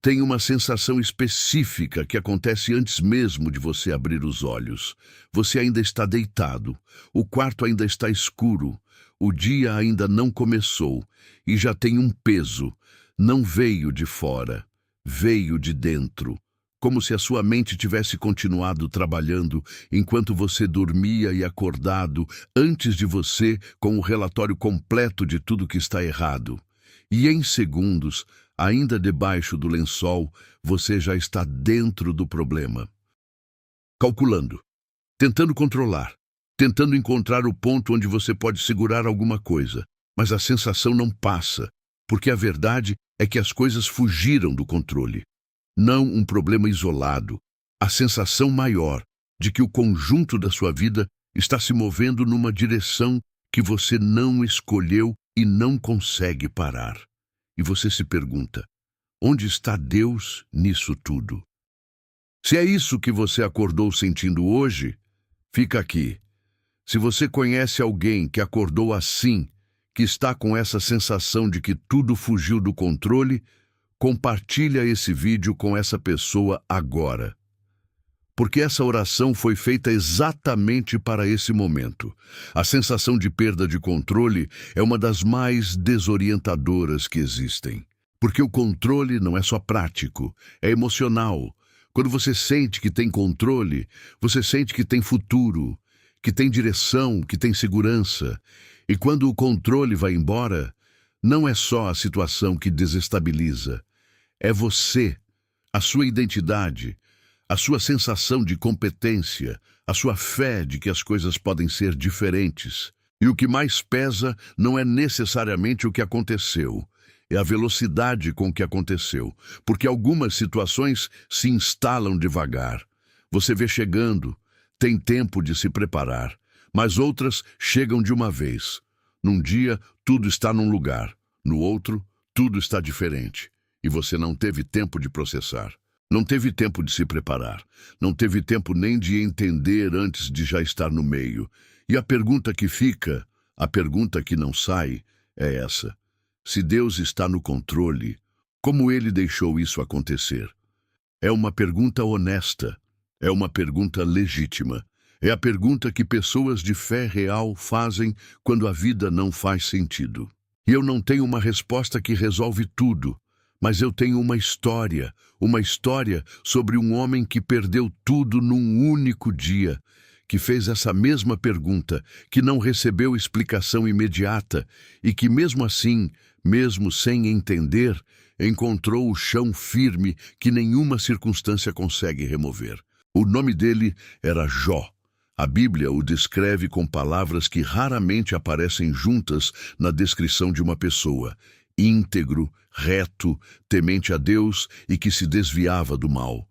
Tem uma sensação específica que acontece antes mesmo de você abrir os olhos. Você ainda está deitado, o quarto ainda está escuro, o dia ainda não começou e já tem um peso. Não veio de fora, veio de dentro. Como se a sua mente tivesse continuado trabalhando enquanto você dormia e acordado antes de você com o relatório completo de tudo que está errado. E em segundos, ainda debaixo do lençol, você já está dentro do problema. Calculando, tentando controlar, tentando encontrar o ponto onde você pode segurar alguma coisa, mas a sensação não passa, porque a verdade é que as coisas fugiram do controle. Não um problema isolado, a sensação maior de que o conjunto da sua vida está se movendo numa direção que você não escolheu e não consegue parar. E você se pergunta, onde está Deus nisso tudo? Se é isso que você acordou sentindo hoje, fica aqui. Se você conhece alguém que acordou assim, que está com essa sensação de que tudo fugiu do controle, compartilha esse vídeo com essa pessoa agora. Porque essa oração foi feita exatamente para esse momento. A sensação de perda de controle é uma das mais desorientadoras que existem. Porque o controle não é só prático, é emocional. Quando você sente que tem controle, você sente que tem futuro, que tem direção, que tem segurança. E quando o controle vai embora, não é só a situação que desestabiliza. É você, a sua identidade, a sua sensação de competência, a sua fé de que as coisas podem ser diferentes. E o que mais pesa não é necessariamente o que aconteceu, é a velocidade com que aconteceu, porque algumas situações se instalam devagar. Você vê chegando, tem tempo de se preparar, mas outras chegam de uma vez. Num dia, tudo está num lugar, no outro, tudo está diferente. E você não teve tempo de processar. Não teve tempo de se preparar. Não teve tempo nem de entender antes de já estar no meio. E a pergunta que fica, a pergunta que não sai, é essa. Se Deus está no controle, como Ele deixou isso acontecer? É uma pergunta honesta. É uma pergunta legítima. É a pergunta que pessoas de fé real fazem quando a vida não faz sentido. E eu não tenho uma resposta que resolve tudo. Mas eu tenho uma história sobre um homem que perdeu tudo num único dia, que fez essa mesma pergunta, que não recebeu explicação imediata e que mesmo assim, mesmo sem entender, encontrou o chão firme que nenhuma circunstância consegue remover. O nome dele era Jó. A Bíblia o descreve com palavras que raramente aparecem juntas na descrição de uma pessoa. Íntegro, reto, temente a Deus e que se desviava do mal.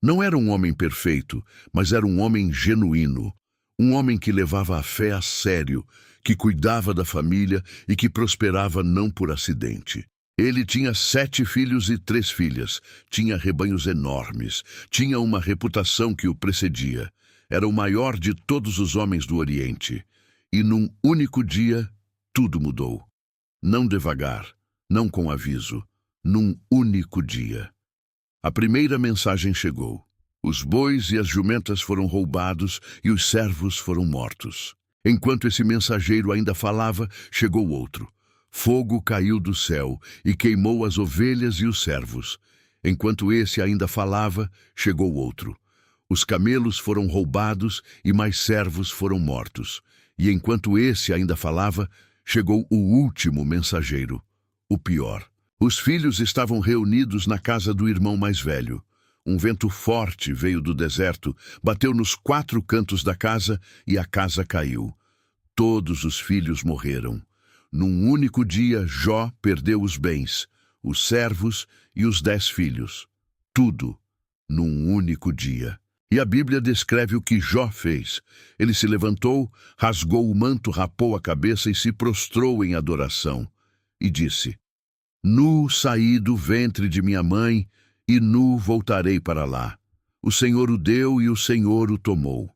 Não era um homem perfeito, mas era um homem genuíno. Um homem que levava a fé a sério, que cuidava da família e que prosperava não por acidente. Ele tinha 7 filhos e 3 filhas, tinha rebanhos enormes, tinha uma reputação que o precedia. Era o maior de todos os homens do Oriente. E num único dia, tudo mudou. Não devagar, não com aviso, num único dia. A primeira mensagem chegou. Os bois e as jumentas foram roubados e os servos foram mortos. Enquanto esse mensageiro ainda falava, chegou outro. Fogo caiu do céu e queimou as ovelhas e os servos. Enquanto esse ainda falava, chegou outro. Os camelos foram roubados e mais servos foram mortos. E enquanto esse ainda falava, chegou o último mensageiro, o pior. Os filhos estavam reunidos na casa do irmão mais velho. Um vento forte veio do deserto, bateu nos 4 cantos da casa e a casa caiu. Todos os filhos morreram. Num único dia, Jó perdeu os bens, os servos e os 10 filhos. Tudo num único dia. E a Bíblia descreve o que Jó fez. Ele se levantou, rasgou o manto, rapou a cabeça e se prostrou em adoração. E disse: Nu saí do ventre de minha mãe, e nu voltarei para lá. O Senhor o deu e o Senhor o tomou.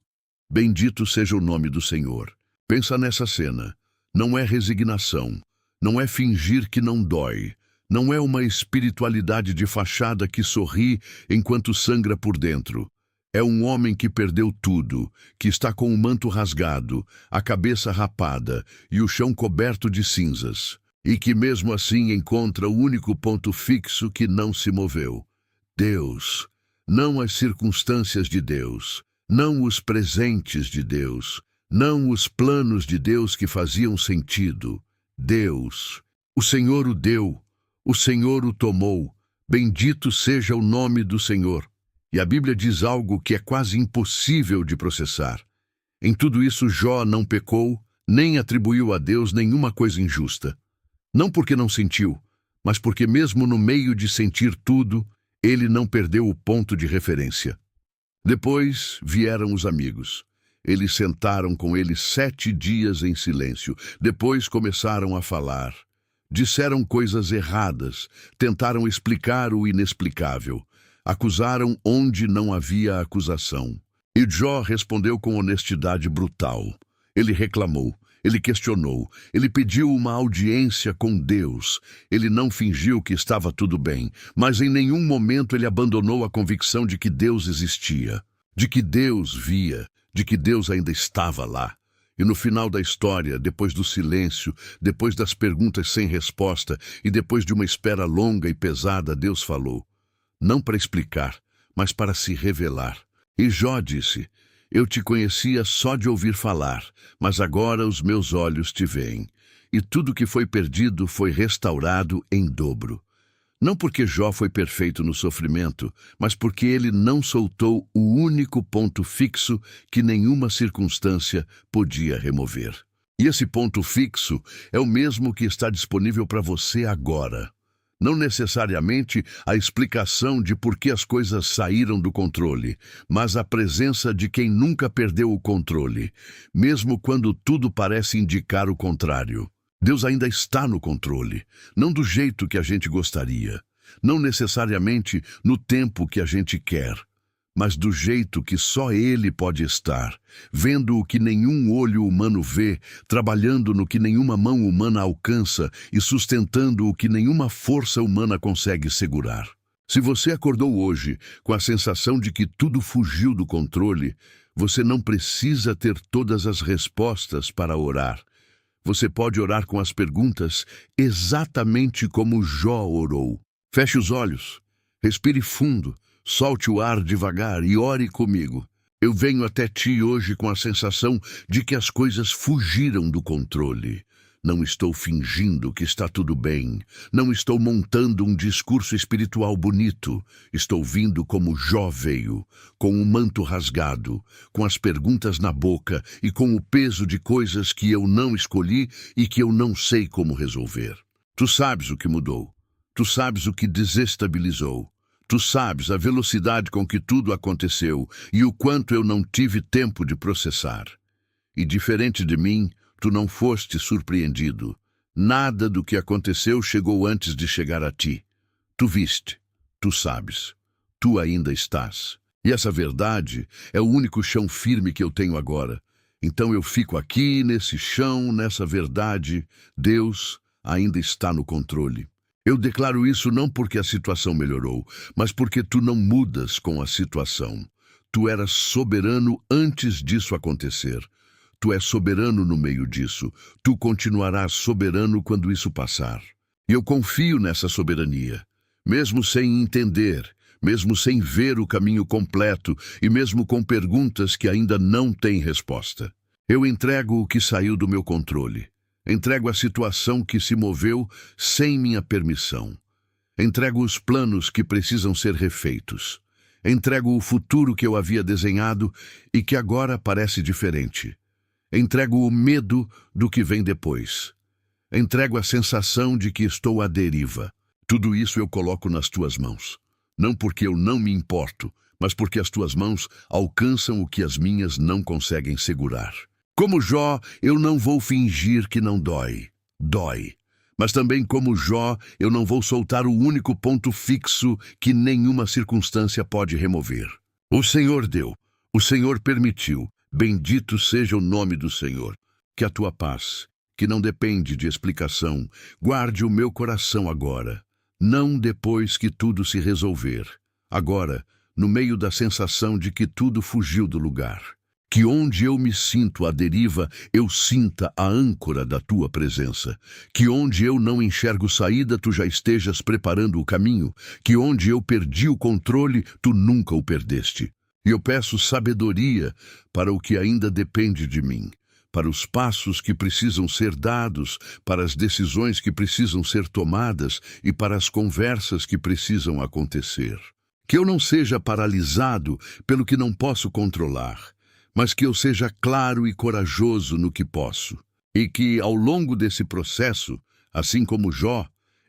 Bendito seja o nome do Senhor. Pensa nessa cena. Não é resignação. Não é fingir que não dói. Não é uma espiritualidade de fachada que sorri enquanto sangra por dentro. É um homem que perdeu tudo, que está com o manto rasgado, a cabeça rapada e o chão coberto de cinzas, e que mesmo assim encontra o único ponto fixo que não se moveu. Deus, não as circunstâncias de Deus, não os presentes de Deus, não os planos de Deus que faziam sentido. Deus, o Senhor o deu, o Senhor o tomou, bendito seja o nome do Senhor. E a Bíblia diz algo que é quase impossível de processar. Em tudo isso, Jó não pecou, nem atribuiu a Deus nenhuma coisa injusta. Não porque não sentiu, mas porque mesmo no meio de sentir tudo, ele não perdeu o ponto de referência. Depois vieram os amigos. Eles sentaram com ele 7 dias em silêncio. Depois começaram a falar. Disseram coisas erradas, tentaram explicar o inexplicável. Acusaram onde não havia acusação. E Jó respondeu com honestidade brutal. Ele reclamou, ele questionou, ele pediu uma audiência com Deus. Ele não fingiu que estava tudo bem, mas em nenhum momento ele abandonou a convicção de que Deus existia, de que Deus via, de que Deus ainda estava lá. E no final da história, depois do silêncio, depois das perguntas sem resposta e depois de uma espera longa e pesada, Deus falou. Não para explicar, mas para se revelar. E Jó disse, eu te conhecia só de ouvir falar, mas agora os meus olhos te veem. E tudo que foi perdido foi restaurado em dobro. Não porque Jó foi perfeito no sofrimento, mas porque ele não soltou o único ponto fixo que nenhuma circunstância podia remover. E esse ponto fixo é o mesmo que está disponível para você agora. Não necessariamente a explicação de por que as coisas saíram do controle, mas a presença de quem nunca perdeu o controle, mesmo quando tudo parece indicar o contrário. Deus ainda está no controle, não do jeito que a gente gostaria, não necessariamente no tempo que a gente quer, mas do jeito que só Ele pode estar, vendo o que nenhum olho humano vê, trabalhando no que nenhuma mão humana alcança e sustentando o que nenhuma força humana consegue segurar. Se você acordou hoje com a sensação de que tudo fugiu do controle, você não precisa ter todas as respostas para orar. Você pode orar com as perguntas exatamente como Jó orou. Feche os olhos, respire fundo, solte o ar devagar e ore comigo. Eu venho até ti hoje com a sensação de que as coisas fugiram do controle. Não estou fingindo que está tudo bem. Não estou montando um discurso espiritual bonito. Estou vindo como Jó veio, com o manto rasgado, com as perguntas na boca e com o peso de coisas que eu não escolhi e que eu não sei como resolver. Tu sabes o que mudou. Tu sabes o que desestabilizou. Tu sabes a velocidade com que tudo aconteceu e o quanto eu não tive tempo de processar. E diferente de mim, tu não foste surpreendido. Nada do que aconteceu chegou antes de chegar a ti. Tu viste, tu sabes, tu ainda estás. E essa verdade é o único chão firme que eu tenho agora. Então eu fico aqui, nesse chão, nessa verdade. Deus ainda está no controle. Eu declaro isso não porque a situação melhorou, mas porque tu não mudas com a situação. Tu eras soberano antes disso acontecer. Tu és soberano no meio disso. Tu continuarás soberano quando isso passar. E eu confio nessa soberania, mesmo sem entender, mesmo sem ver o caminho completo e mesmo com perguntas que ainda não têm resposta. Eu entrego o que saiu do meu controle. Entrego a situação que se moveu sem minha permissão. Entrego os planos que precisam ser refeitos. Entrego o futuro que eu havia desenhado e que agora parece diferente. Entrego o medo do que vem depois. Entrego a sensação de que estou à deriva. Tudo isso eu coloco nas tuas mãos. Não porque eu não me importo, mas porque as tuas mãos alcançam o que as minhas não conseguem segurar. Como Jó, eu não vou fingir que não dói. Dói. Mas também como Jó, eu não vou soltar o único ponto fixo que nenhuma circunstância pode remover. O Senhor deu, o Senhor permitiu. Bendito seja o nome do Senhor. Que a tua paz, que não depende de explicação, guarde o meu coração agora. Não depois que tudo se resolver. Agora, no meio da sensação de que tudo fugiu do lugar. Que onde eu me sinto à deriva, eu sinta a âncora da tua presença. Que onde eu não enxergo saída, tu já estejas preparando o caminho. Que onde eu perdi o controle, tu nunca o perdeste. E eu peço sabedoria para o que ainda depende de mim, para os passos que precisam ser dados, para as decisões que precisam ser tomadas e para as conversas que precisam acontecer. Que eu não seja paralisado pelo que não posso controlar, mas que eu seja claro e corajoso no que posso. E que, ao longo desse processo, assim como Jó,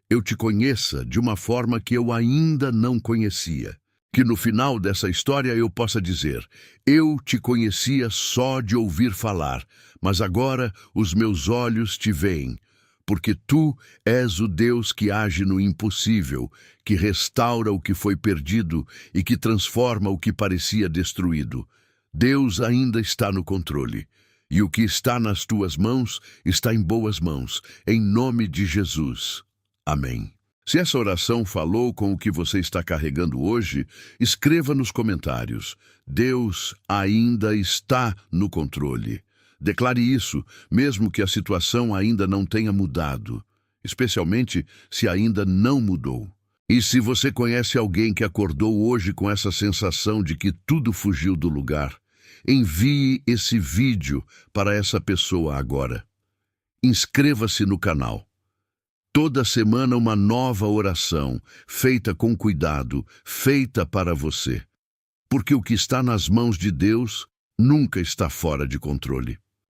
eu te conheça de uma forma que eu ainda não conhecia. Que no final dessa história eu possa dizer: eu te conhecia só de ouvir falar, mas agora os meus olhos te veem, porque tu és o Deus que age no impossível, que restaura o que foi perdido e que transforma o que parecia destruído. Deus ainda está no controle, e o que está nas tuas mãos está em boas mãos, em nome de Jesus. Amém. Se essa oração falou com o que você está carregando hoje, escreva nos comentários: Deus ainda está no controle. Declare isso, mesmo que a situação ainda não tenha mudado, especialmente se ainda não mudou. E se você conhece alguém que acordou hoje com essa sensação de que tudo fugiu do lugar, envie esse vídeo para essa pessoa agora. Inscreva-se no canal. Toda semana uma nova oração, feita com cuidado, feita para você. Porque o que está nas mãos de Deus nunca está fora de controle.